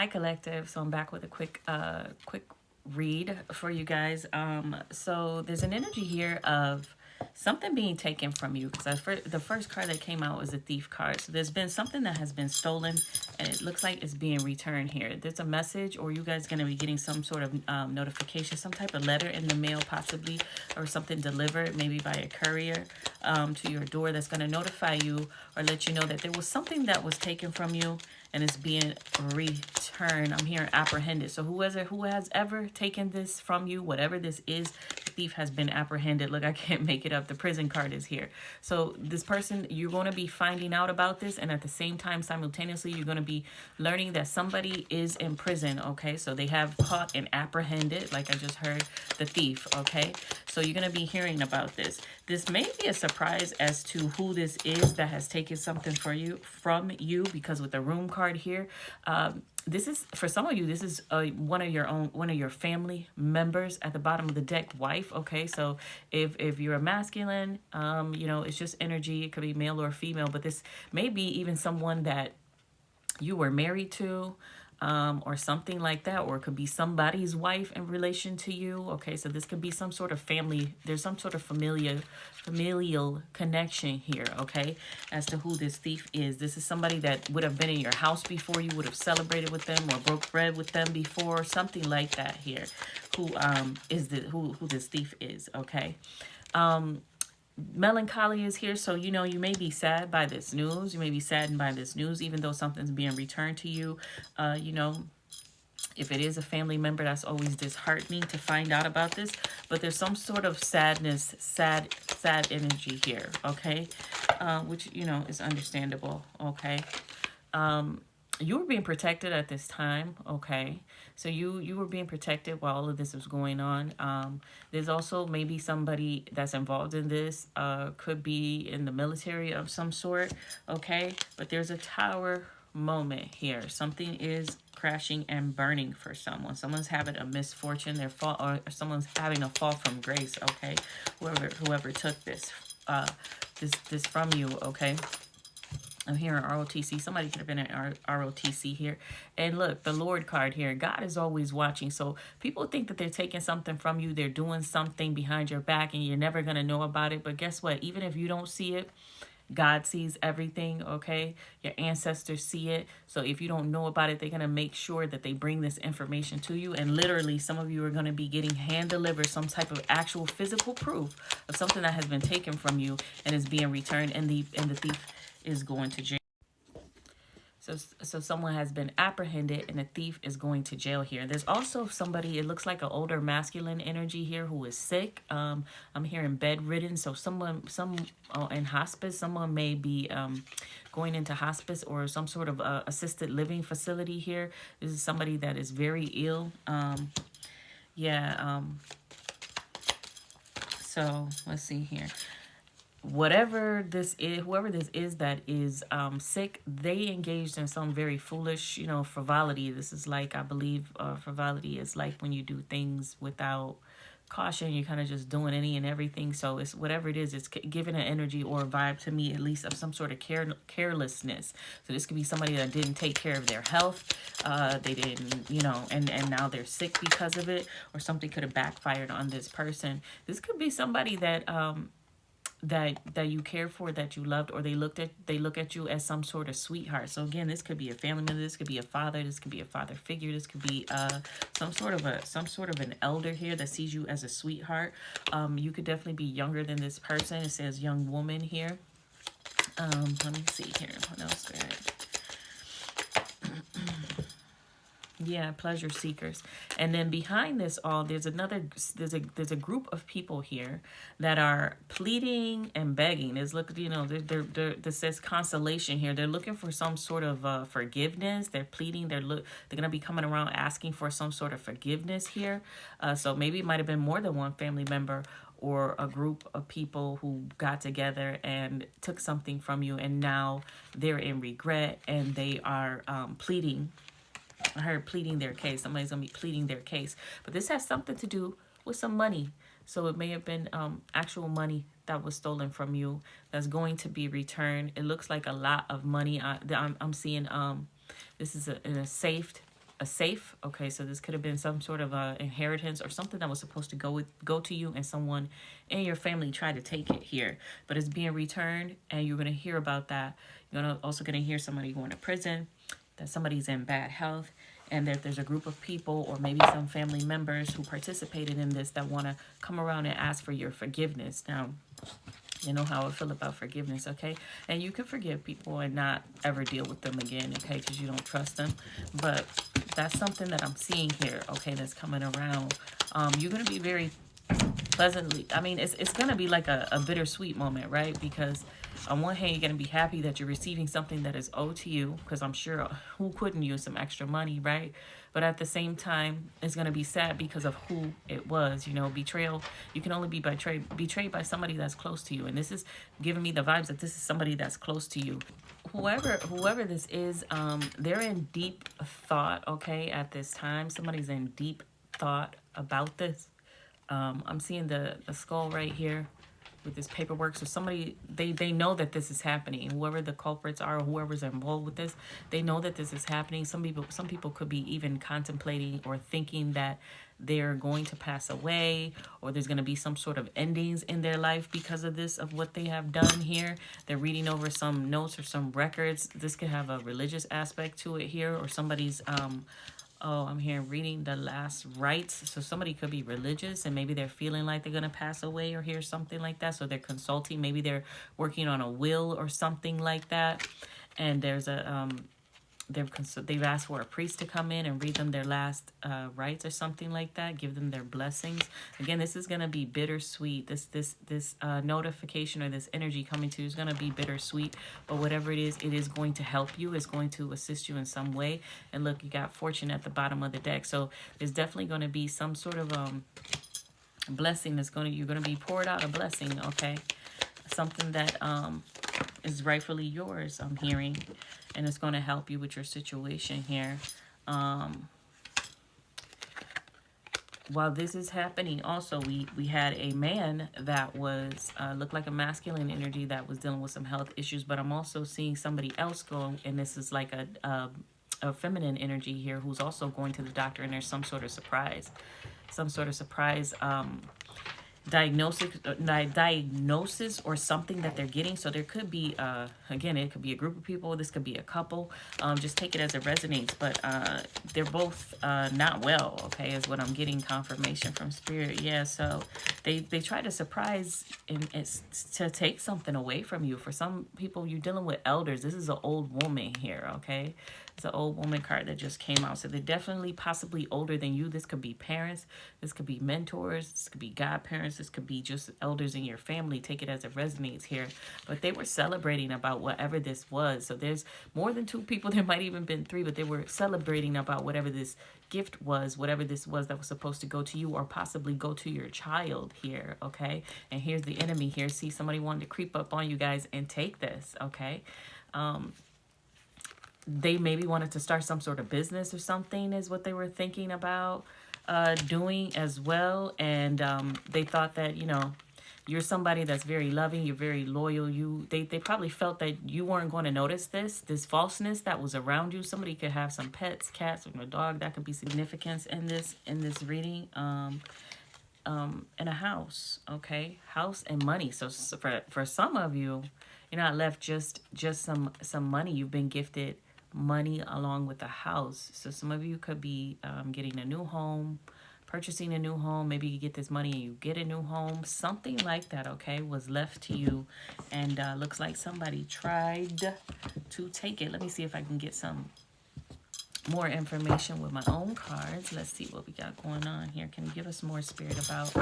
Hi, collective. So I'm back with a quick read for you guys. So there's an energy here of something being taken from you, because the first card that came out was the thief card. So there's been something that has been stolen, and it looks like it's being returned here. There's a message, or you guys going to be getting some sort of notification, some type of letter in the mail, possibly, or something delivered, maybe by a courier, to your door, that's going to notify you or let you know that there was something that was taken from you and it's being returned. I'm hearing apprehended. So who has ever taken this from you, whatever this is, the thief has been apprehended. Look, I can't make it up. The prison card is here. So this person, you're going to be finding out about this, and at the same time, simultaneously, you're going to be learning that somebody is in prison. Okay, so they have caught and apprehended, like I just heard, the thief. Okay, so you're going to be hearing about this. This may be a surprise as to who this is that has taken something from you, because with the room card here, this is, for some of you, this is one of your family members at the bottom of the deck, wife. Okay, so if you're a masculine, it's just energy. It could be male or female, but this may be even someone that you were married to, or something like that, or it could be somebody's wife in relation to you. Okay, so this could be some sort of family. There's some sort of familial connection here. Okay, as to who this thief is. This is somebody that would have been in your house before. You would have celebrated with them or broke bread with them before, something like that here. Who who this thief is? Okay. Melancholy is here, so you may be sad by this news. You may be saddened by this news, even though something's being returned to you. If it is a family member, that's always disheartening to find out about this. But there's some sort of sadness, sad energy here. Okay, which is understandable. Okay. You were being protected at this time. Okay, so you were being protected while all of this was going on. There's also maybe somebody that's involved in this, could be in the military of some sort. Okay, but there's a tower moment here. Something is crashing and burning for someone's having a misfortune, their fall, or someone's having a fall from grace. Okay, whoever took this this from you. Okay, I'm hearing ROTC. Somebody could have been an ROTC here. And look, the Lord card here. God is always watching. So people think that they're taking something from you. They're doing something behind your back and you're never going to know about it. But guess what? Even if you don't see it, God sees everything, okay? Your ancestors see it. So if you don't know about it, they're going to make sure that they bring this information to you. And literally, some of you are going to be getting hand-delivered some type of actual physical proof of something that has been taken from you and is being returned, and the thief is going to jail. So someone has been apprehended and a thief is going to jail here. There's also somebody, it looks like an older masculine energy here, who is sick. I'm hearing bedridden. So some in hospice, someone may be going into hospice or some sort of assisted living facility here. This is somebody that is very ill. So let's see here. Whatever this is, whoever this is that is sick, they engaged in some very foolish, frivolity. This is like, I believe, frivolity is like when you do things without caution. You're kind of just doing any and everything. So it's whatever it is, it's giving an energy or a vibe to me, at least, of some sort of carelessness. So this could be somebody that didn't take care of their health. They didn't, and now they're sick because of it, or something could have backfired on this person. This could be somebody that that you cared for, that you loved, or they look at you as some sort of sweetheart. So again, this could be a family member, this could be a father, this could be a father figure, this could be some sort of an elder here that sees you as a sweetheart. You could definitely be younger than this person. It says young woman here. Let me see here. What else? Yeah, pleasure seekers. And then behind this all, there's a group of people here that are pleading and begging. There's this says consolation here. They're looking for some sort of forgiveness. They're pleading. They're gonna be coming around asking for some sort of forgiveness here. So maybe it might have been more than one family member or a group of people who got together and took something from you, and now they're in regret and they are pleading. I heard pleading their case. Somebody's going to be pleading their case. But this has something to do with some money. So it may have been actual money that was stolen from you that's going to be returned. It looks like a lot of money. I'm seeing this is in a safe. a safe. Okay, so this could have been some sort of inheritance or something that was supposed to go to you, and someone in your family tried to take it here, but it's being returned, and you're gonna hear about that. You're also gonna hear somebody going to prison, that somebody's in bad health, and that there's a group of people or maybe some family members who participated in this that want to come around and ask for your forgiveness. Now, you know how I feel about forgiveness, okay? And you can forgive people and not ever deal with them again, okay, because you don't trust them. But that's something that I'm seeing here, okay, that's coming around. You're going to be very pleasantly, I mean, it's going to be like a bittersweet moment, right? Because on one hand, you're going to be happy that you're receiving something that is owed to you, because I'm sure who couldn't use some extra money, right? But at the same time, it's going to be sad because of who it was. You know, betrayal, you can only be betrayed by somebody that's close to you. And this is giving me the vibes that this is somebody that's close to you. Whoever this is, they're in deep thought, okay, at this time. Somebody's in deep thought about this. I'm seeing the skull right here with this paperwork. So somebody, they know that this is happening. Whoever the culprits are, or whoever's involved with this, they know that this is happening. Some people could be even contemplating or thinking that they're going to pass away, or there's going to be some sort of endings in their life because of this, of what they have done here. They're reading over some notes or some records. This could have a religious aspect to it here, or somebody's oh, I'm here reading the last rites. So somebody could be religious and maybe they're feeling like they're going to pass away or hear something like that. So they're consulting. Maybe they're working on a will or something like that. And there's a they've asked for a priest to come in and read them their last rites or something like that, give them their blessings. Again, this is going to be bittersweet. This notification or this energy coming to you is going to be bittersweet, but whatever it is going to help you. It's going to assist you in some way. And look, you got fortune at the bottom of the deck, so there's definitely going to be some sort of blessing that's you're going to be poured out a blessing, okay? Something that is rightfully yours, I'm hearing, and it's going to help you with your situation here. While this is happening, also we had a man that was looked like a masculine energy that was dealing with some health issues, but I'm also seeing somebody else go, and this is like a feminine energy here, who's also going to the doctor, and there's some sort of surprise diagnosis or something that they're getting. So there could be again, it could be a group of people, this could be a couple. Just take it as it resonates, but they're both not well, okay, is what I'm getting confirmation from spirit. Yeah, so they try to surprise and it's to take something away from you. For some people, you're dealing with elders. This is an old woman here, okay? It's an old woman card that just came out. So they're definitely possibly older than you. This could be parents. This could be mentors. This could be godparents. This could be just elders in your family. Take it as it resonates here. But they were celebrating about whatever this was. So there's more than two people. There might even been three, but they were celebrating about whatever this gift was, whatever this was that was supposed to go to you or possibly go to your child here, okay? And here's the enemy here. See, somebody wanted to creep up on you guys and take this, okay? They maybe wanted to start some sort of business or something is what they were thinking about doing as well. And they thought that, you know, you're somebody that's very loving, you're very loyal. They probably felt that you weren't going to notice this falseness that was around you. Somebody could have some pets, cats, or a dog. That could be significance in this reading. In a house, okay? House and money. So for some of you, you're not left just some money. You've been gifted money along with a house. So some of you could be getting a new home, purchasing a new home. Maybe you get this money and you get a new home. Something like that, okay, was left to you. And looks like somebody tried to take it. Let me see if I can get some more information with my own cards. Let's see what we got going on here. Can you give us more, Spirit, about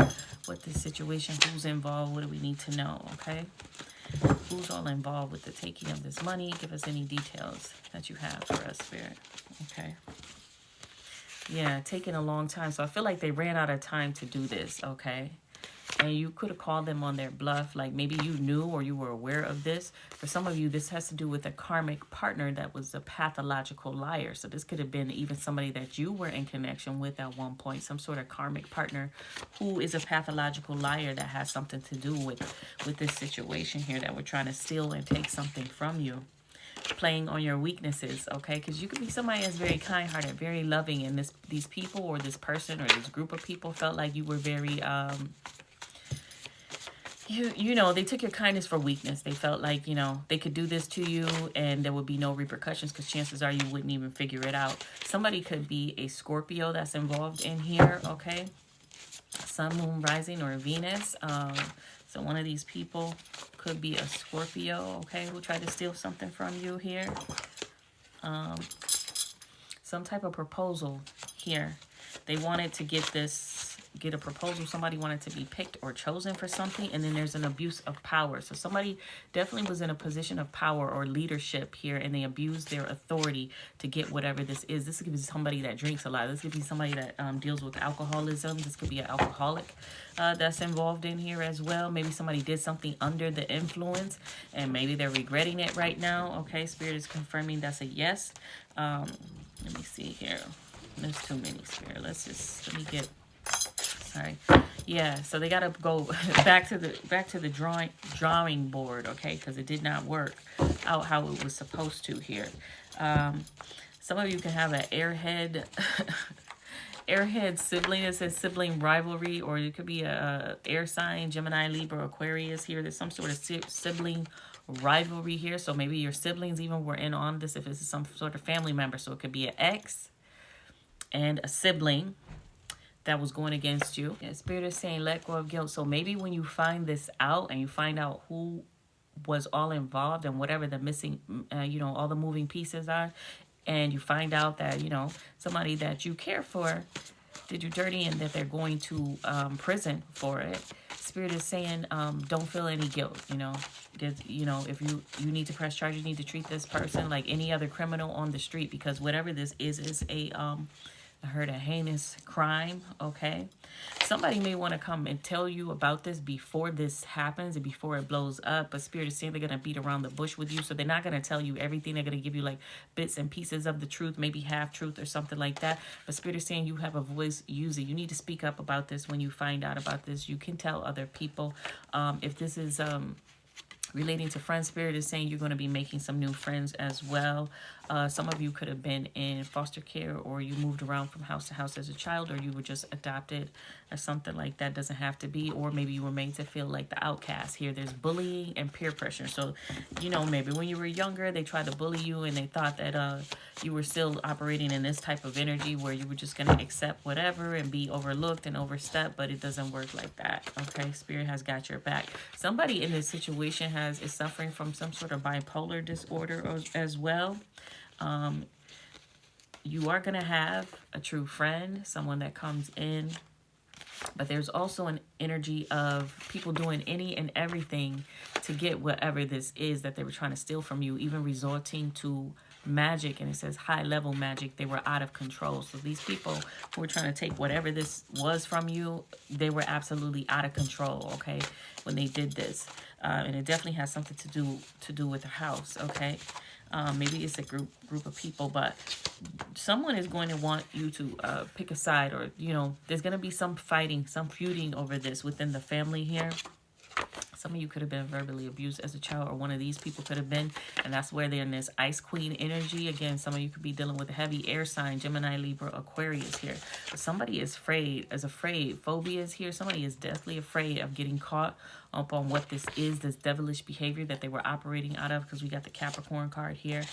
what this situation, who's involved, what do we need to know, okay? Who's all involved with the taking of this money? Give us any details that you have for us, Spirit. Okay. Yeah, taking a long time. So I feel like they ran out of time to do this, okay? And you could have called them on their bluff. Like maybe you knew or you were aware of this. For some of you, this has to do with a karmic partner that was a pathological liar. So this could have been even somebody that you were in connection with at one point. Some sort of karmic partner who is a pathological liar that has something to do with this situation here that we're trying to steal and take something from you. playing on your weaknesses, okay? Because you could be somebody that's very kind-hearted, very loving, and these people or this person or this group of people felt like you were very you know, they took your kindness for weakness. They felt like, you know, they could do this to you and there would be no repercussions because chances are you wouldn't even figure it out. Somebody could be a Scorpio that's involved in here, okay? Sun, Moon, Rising, or Venus. So one of these people could be a Scorpio, okay, who tried to steal something from you here. Some type of proposal here. They wanted to get a proposal. Somebody wanted to be picked or chosen for something, and then there's an abuse of power. So somebody definitely was in a position of power or leadership here, and they abused their authority to get whatever this is. This could be somebody that drinks a lot. This could be somebody that deals with alcoholism. This could be an alcoholic that's involved in here as well. Maybe somebody did something under the influence, and maybe they're regretting it right now. Okay, Spirit is confirming that's a yes. Let me see here. There's too many, Spirit. Let me get... Sorry. Yeah, so they got to go back to the drawing board, okay? Because it did not work out how it was supposed to here. Some of you can have an airhead sibling. It says sibling rivalry, or it could be a air sign, Gemini, Libra, Aquarius here. There's some sort of sibling rivalry here. So maybe your siblings even were in on this if this is some sort of family member. So it could be an ex and a sibling that was going against you. Yeah, Spirit is saying let go of guilt. So maybe when you find this out and you find out who was all involved and whatever the missing, you know, all the moving pieces are, and you find out that, you know, somebody that you care for did you dirty and that they're going to prison for it. Spirit is saying don't feel any guilt, you know. You know, if you need to press charges, you need to treat this person like any other criminal on the street, because whatever this is a I heard a heinous crime, okay? Somebody may want to come and tell you about this before this happens and before it blows up, but Spirit is saying they're going to beat around the bush with you, so they're not going to tell you everything. They're going to give you like bits and pieces of the truth, maybe half truth or something like that, but Spirit is saying you have a voice, use it. You need to speak up about this when you find out about this. You can tell other people. If this is... relating to friends, Spirit is saying you're going to be making some new friends as well. Some of you could have been in foster care, or you moved around from house to house as a child, or you were just adopted or something like that. Doesn't have to be. Or maybe you were made to feel like the outcast. Here there's bullying and peer pressure. So, you know, maybe when you were younger, they tried to bully you and they thought that you were still operating in this type of energy where you were just going to accept whatever and be overlooked and overstepped, but it doesn't work like that. Okay, Spirit has got your back. Somebody in this situation is suffering from some sort of bipolar disorder as well. You are going to have a true friend, someone that comes in, but there's also an energy of people doing any and everything to get whatever this is that they were trying to steal from you, even resorting to magic. And it says high level magic. They were out of control. So these people who were trying to take whatever this was from you, they were absolutely out of control, okay, when they did this. And it definitely has something to do with the house, okay? Maybe it's a group of people, but someone is going to want you to pick a side, or, you know, there's going to be some fighting, some feuding over this within the family here. Some of you could have been verbally abused as a child, or one of these people could have been, and that's where they're in this Ice Queen energy. Again, some of you could be dealing with a heavy air sign, Gemini, Libra, Aquarius here. But somebody is afraid. Phobia is here. Somebody is deathly afraid of getting caught up on what this is, this devilish behavior that they were operating out of, because we got the Capricorn card here.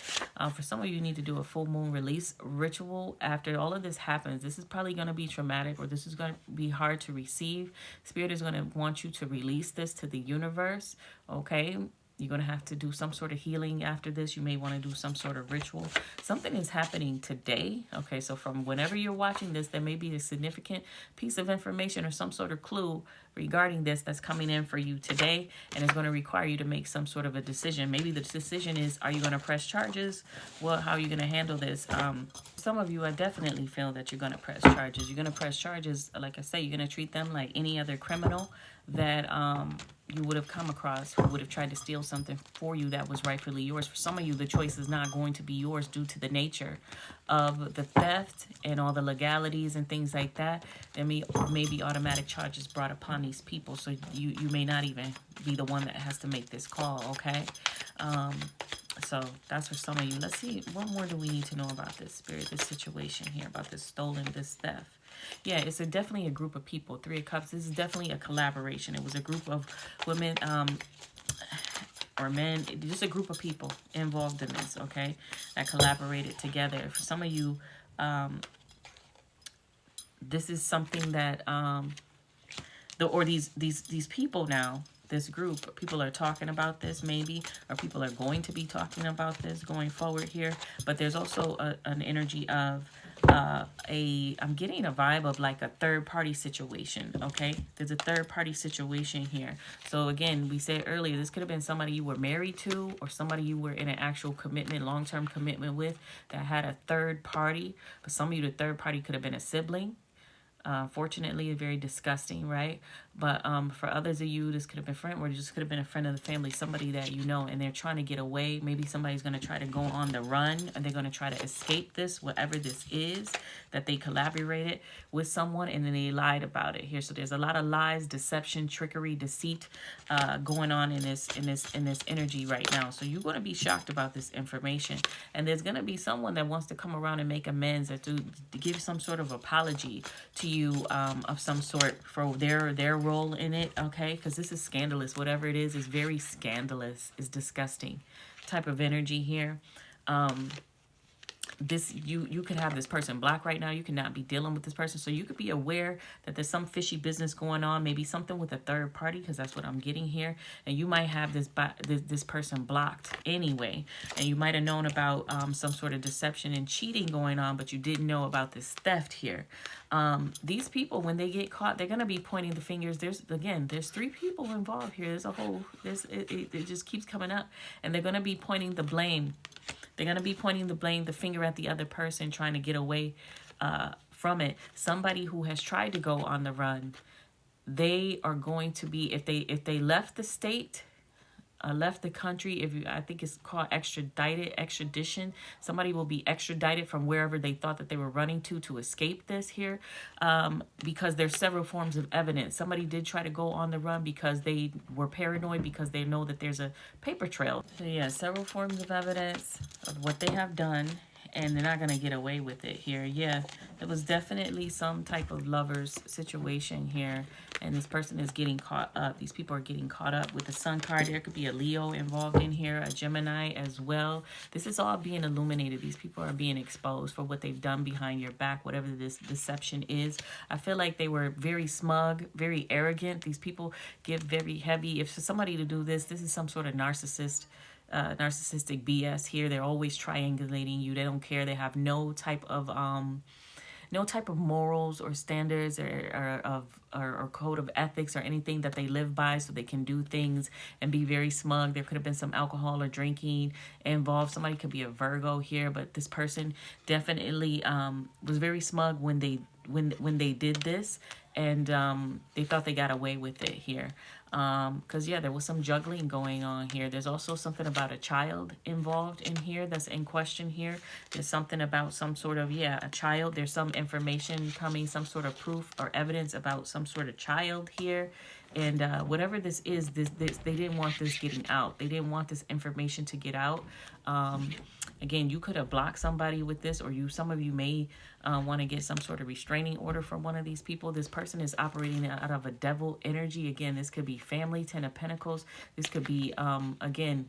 For some of you, you need to do a full moon release ritual after all of this happens. This is probably going to be traumatic, or this is going to be hard to receive. Spirit is going to want you to release this to the universe, okay? You're going to have to do some sort of healing after this. You may want to do some sort of ritual. Something is happening today. Okay, so from whenever you're watching this, there may be a significant piece of information or some sort of clue regarding this that's coming in for you today, and it's going to require you to make some sort of a decision. Maybe the decision is, are you going to press charges? Well, how are you going to handle this? Some of you, I definitely feel that you're going to press charges. You're going to press charges, like I say, you're going to treat them like any other criminal that you would have come across who would have tried to steal something for you that was rightfully yours. For some of you, the choice is not going to be yours due to the nature of the theft and all the legalities and things like that. There may be automatic charges brought upon these people, so you may not even be the one that has to make this call, okay? So that's for some of you. Let's see, what more do we need to know about this spirit, this situation here, about this stolen, this theft? Yeah, it's definitely a group of people. Three of Cups, this is definitely a collaboration. It was a group of women or men, just a group of people involved in this, okay, that collaborated together. For some of you, this is something that these people now, this group, people are talking about this maybe, or people are going to be talking about this going forward here. But there's also an energy of I'm getting a vibe of like a third party situation. Okay, there's a third party situation here. So again, we said earlier, this could have been somebody you were married to, or somebody you were in an actual commitment, long-term commitment with, that had a third party. For some of you, the third party could have been a sibling. Fortunately, very disgusting, right? But for others of you, this could have been a friend, or just could have been a friend of the family, somebody that you know, and they're trying to get away. Maybe somebody's going to try to go on the run, and they're going to try to escape this, whatever this is, that they collaborated with someone, and then they lied about it here. So there's a lot of lies, deception, trickery, deceit going on in this energy right now. So you're going to be shocked about this information, and there's going to be someone that wants to come around and make amends, or to give some sort of apology to you of some sort for their role in it, okay? Because this is scandalous. Whatever it is very scandalous. It's disgusting type of energy here. This you could have this person blocked right now. You cannot be dealing with this person, so you could be aware that there's some fishy business going on, maybe something with a third party, because that's what I'm getting here. And you might have this person blocked anyway, and you might have known about some sort of deception and cheating going on, but you didn't know about this theft here. These people, when they get caught, they're going to be pointing the fingers. There's three people involved here. There's a whole, it just keeps coming up, and they're going to be pointing the blame. They're going to be pointing the finger at the other person, trying to get away from it. Somebody who has tried to go on the run, they are going to be, if they left the state, left the country, I think it's called extradition. Somebody will be extradited from wherever they thought that they were running to escape this here, because there's several forms of evidence. Somebody did try to go on the run because they were paranoid, because they know that there's a paper trail. So yeah, several forms of evidence of what they have done, and they're not going to get away with it here. Yeah, it was definitely some type of lover's situation here, and this person is getting caught up. These people are getting caught up with the Sun card. There could be a Leo involved in here, a Gemini as well. This is all being illuminated. These people are being exposed for what they've done behind your back, whatever this deception is. I feel like they were very smug, very arrogant. These people give very heavy. If for somebody to do this is some sort of narcissistic BS here. They're always triangulating you. They don't care. They have no type of morals or standards or code of ethics or anything that they live by, so they can do things and be very smug. There could have been some alcohol or drinking involved. Somebody could be a Virgo here, but this person definitely was very smug when they did this, and they thought they got away with it here. Because yeah, there was some juggling going on here. There's also something about a child involved in here that's in question here. There's something about some sort of, a child. There's some information coming, some sort of proof or evidence about some sort of child here. And whatever this is, this they didn't want this getting out. They didn't want this information to get out. Again, you could have blocked somebody with this, or some of you may want to get some sort of restraining order from one of these people. This person is operating out of a devil energy. Again, this could be family, Ten of Pentacles. This could be, again,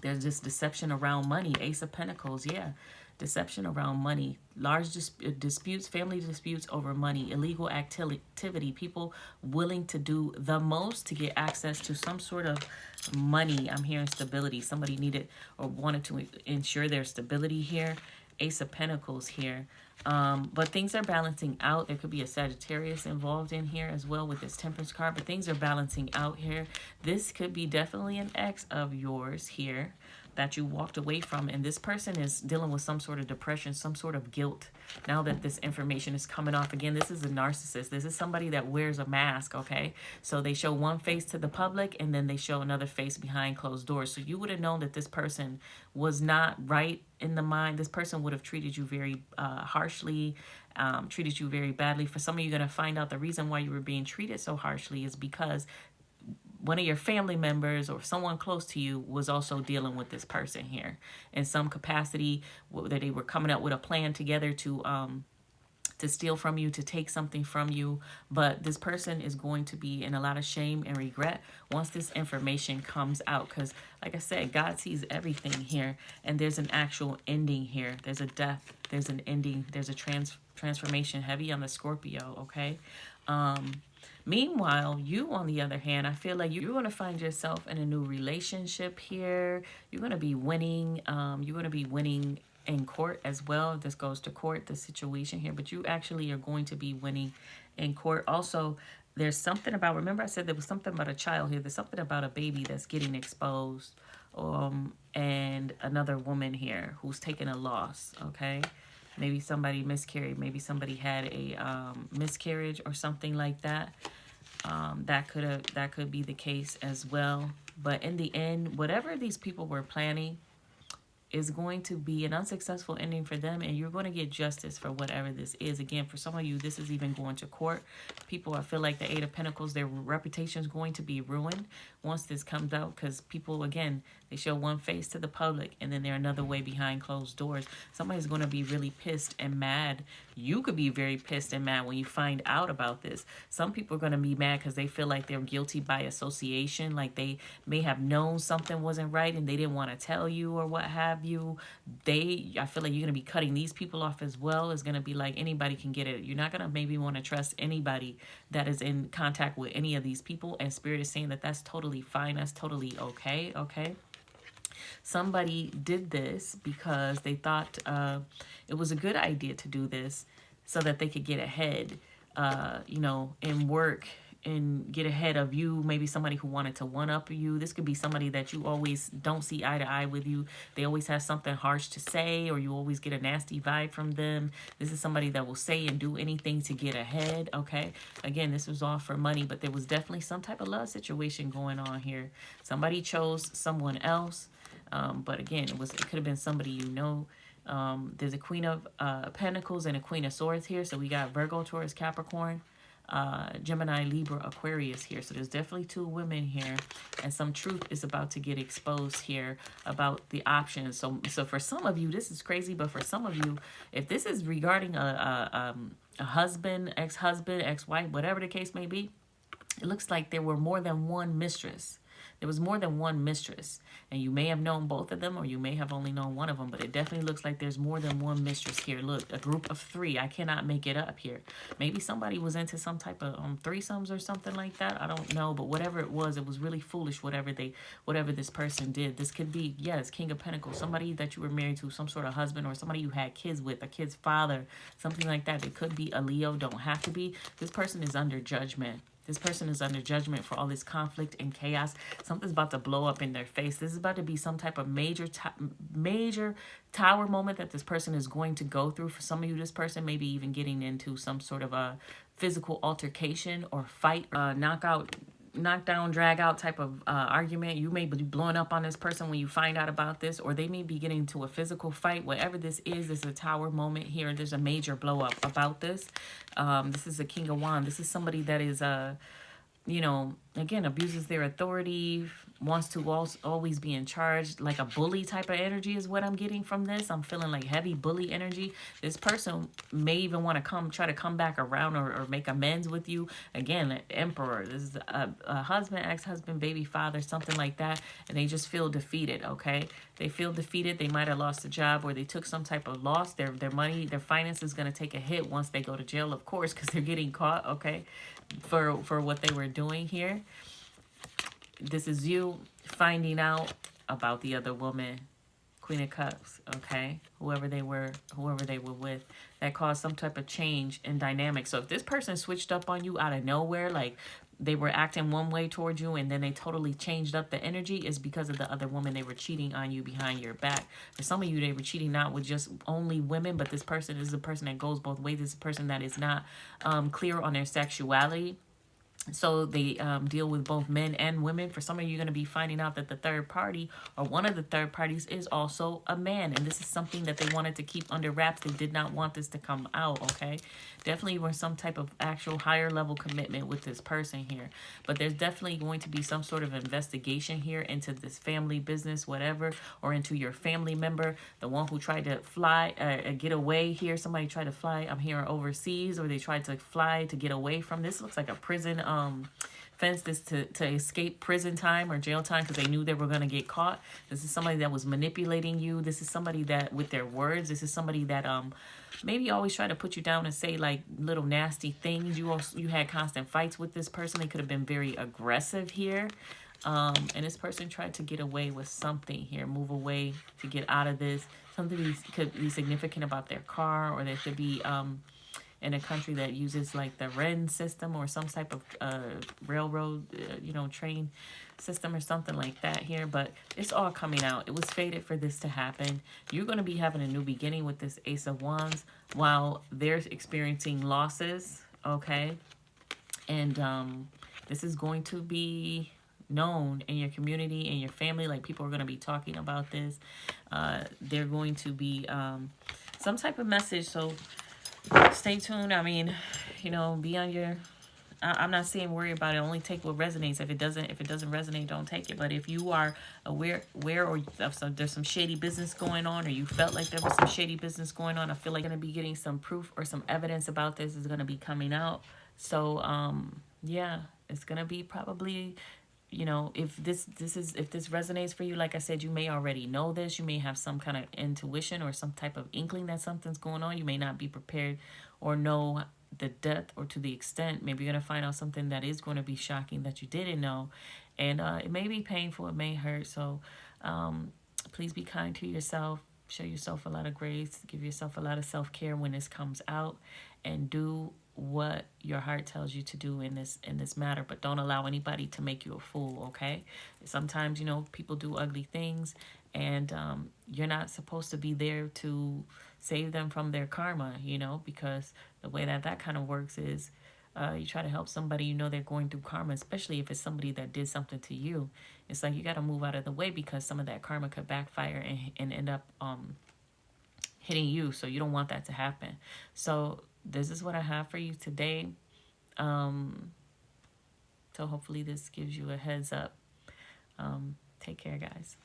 there's just deception around money. Ace of Pentacles, yeah. Deception around money, large disputes, family disputes over money, illegal activity, people willing to do the most to get access to some sort of money. I'm hearing stability. Somebody needed or wanted to ensure their stability here. Ace of Pentacles here. But things are balancing out. There could be a Sagittarius involved in here as well with this Temperance card, but things are balancing out here. This could be definitely an ex of yours here that you walked away from, and this person is dealing with some sort of depression, some sort of guilt now that this information is coming off. Again, this is a narcissist. This is somebody that wears a mask, okay? So they show one face to the public, and then they show another face behind closed doors. So you would have known that this person was not right in the mind. This person would have treated you very harshly, treated you very badly. For some of you, you're going to find out the reason why you were being treated so harshly is because one of your family members or someone close to you was also dealing with this person here in some capacity, that they were coming up with a plan together to steal from you, to take something from you. But this person is going to be in a lot of shame and regret once this information comes out. Because, like I said, God sees everything here. And there's an actual ending here. There's a death. There's an ending. There's a transformation heavy on the Scorpio, okay? Meanwhile, you, on the other hand, I feel like you're going to find yourself in a new relationship here. You're going to be winning. You're going to be winning in court as well. This goes to court, the situation here, but you actually are going to be winning in court. Also, there's something about, remember I said there was something about a child here. There's something about a baby that's getting exposed, and another woman here who's taking a loss, okay? Maybe somebody miscarried. Maybe somebody had a miscarriage or something like that. That could be the case as well. But in the end, whatever these people were planning is going to be an unsuccessful ending for them, and you're going to get justice for whatever this is. Again, for some of you, this is even going to court. People, I feel like the Eight of Pentacles, their reputation is going to be ruined once this comes out, because people, again, they show one face to the public and then they're another way behind closed doors. Somebody's going to be really pissed and mad. You could be very pissed and mad when you find out about this. Some people are going to be mad because they feel like they're guilty by association, like they may have known something wasn't right and they didn't want to tell you or what have you. I feel like you're going to be cutting these people off as well. It's going to be like anybody can get it. You're not going to maybe want to trust anybody that is in contact with any of these people, and Spirit is saying that that's totally fine. That's totally okay, okay? Somebody did this because they thought it was a good idea to do this so that they could get ahead, in work and get ahead of you. Maybe somebody who wanted to one-up you. This could be somebody that you always don't see eye to eye with you. They always have something harsh to say, or you always get a nasty vibe from them. This is somebody that will say and do anything to get ahead, okay? Again, this was all for money, but there was definitely some type of love situation going on here. Somebody chose someone else. But again, it could have been somebody you know. There's a Queen of Pentacles and a Queen of Swords here. So we got Virgo, Taurus, Capricorn, Gemini, Libra, Aquarius here. So there's definitely two women here. And some truth is about to get exposed here about the options. So for some of you, this is crazy. But for some of you, if this is regarding a husband, ex-husband, ex-wife, whatever the case may be, it looks like there were more than one mistress. There was more than one mistress, and you may have known both of them, or you may have only known one of them, but it definitely looks like there's more than one mistress here. Look, a group of three. I cannot make it up here. Maybe somebody was into some type of threesomes or something like that. I don't know, but whatever it was really foolish, whatever this person did. This could be, yes, King of Pentacles, somebody that you were married to, some sort of husband, or somebody you had kids with, a kid's father, something like that. It could be a Leo, don't have to be. This person is under judgment. This person is under judgment for all this conflict and chaos. Something's about to blow up in their face. This is about to be some type of major tower moment that this person is going to go through. For some of you, this person may be even getting into some sort of a physical altercation or fight, knockdown, drag out type of argument. You may be blowing up on this person when you find out about this, or they may be getting into a physical fight. Whatever this is a tower moment here. There's a major blow up about this. This is a King of Wands. This is somebody that is again, abuses their authority, wants to always be in charge, like a bully type of energy is what I'm getting from this. I'm feeling like heavy bully energy. This person may even want to try to come back around or make amends with you. Again, an Emperor. This is a husband, ex-husband, baby father, something like that, and they just feel defeated, okay? They feel defeated. They might have lost a job, or they took some type of loss. Their money, their finance is going to take a hit once they go to jail, of course, because they're getting caught, okay, for what they were doing here. This is you finding out about the other woman, Queen of Cups, okay? Whoever they were with, that caused some type of change in dynamic. So if this person switched up on you out of nowhere, like they were acting one way towards you and then they totally changed up the energy, is because of the other woman. They were cheating on you behind your back. For some of you, they were cheating not with just only women, but this person is a person that goes both ways. This is a person that is not clear on their sexuality. So they deal with both men and women. For some of you, you're going to be finding out that the third party or one of the third parties is also a man. And this is something that they wanted to keep under wraps. They did not want this to come out, okay? Definitely were some type of actual higher level commitment with this person here. But there's definitely going to be some sort of investigation here into this family business, whatever, or into your family member, the one who tried to fly, get away here. Somebody tried to fly, I'm here overseas, or they tried to fly to get away from this. Looks like a prison fence this to escape prison time or jail time because they knew they were going to get caught. This is somebody that was manipulating you. This is somebody that with their words, this is somebody that maybe always try to put you down and say like little nasty things. You had constant fights with this person. They could have been very aggressive here. And this person tried to get away with something here, move away to get out of this. Something could be significant about their car, or they could be in a country that uses like the REN system or some type of railroad, train system or something like that here. But it's all coming out. It was fated for this to happen. You're going to be having a new beginning with this Ace of Wands while they're experiencing losses, okay? And this is going to be known in your community, in your family. Like, people are going to be talking about this. They're going to be some type of message. So stay tuned. I mean, be on your... I'm not saying worry about it. Only take what resonates. If it doesn't resonate, don't take it. But if you are aware or there's some shady business going on, or you felt like there was some shady business going on, I feel like you're gonna be getting some proof or some evidence about this is gonna be coming out. So yeah, it's gonna be probably, if this resonates for you, like I said, you may already know this. You may have some kind of intuition or some type of inkling that something's going on. You may not be prepared or know the depth or to the extent. Maybe you're going to find out something that is going to be shocking that you didn't know. And it may be painful. It may hurt. So please be kind to yourself. Show yourself a lot of grace. Give yourself a lot of self-care when this comes out. And do what your heart tells you to do in this matter, but don't allow anybody to make you a fool, okay? Sometimes, people do ugly things, and you're not supposed to be there to save them from their karma, because the way that kind of works is you try to help somebody, they're going through karma, especially if it's somebody that did something to you. It's like you got to move out of the way, because some of that karma could backfire and end up hitting you. So you don't want that to happen. So this is what I have for you today. So hopefully this gives you a heads up. Take care, guys.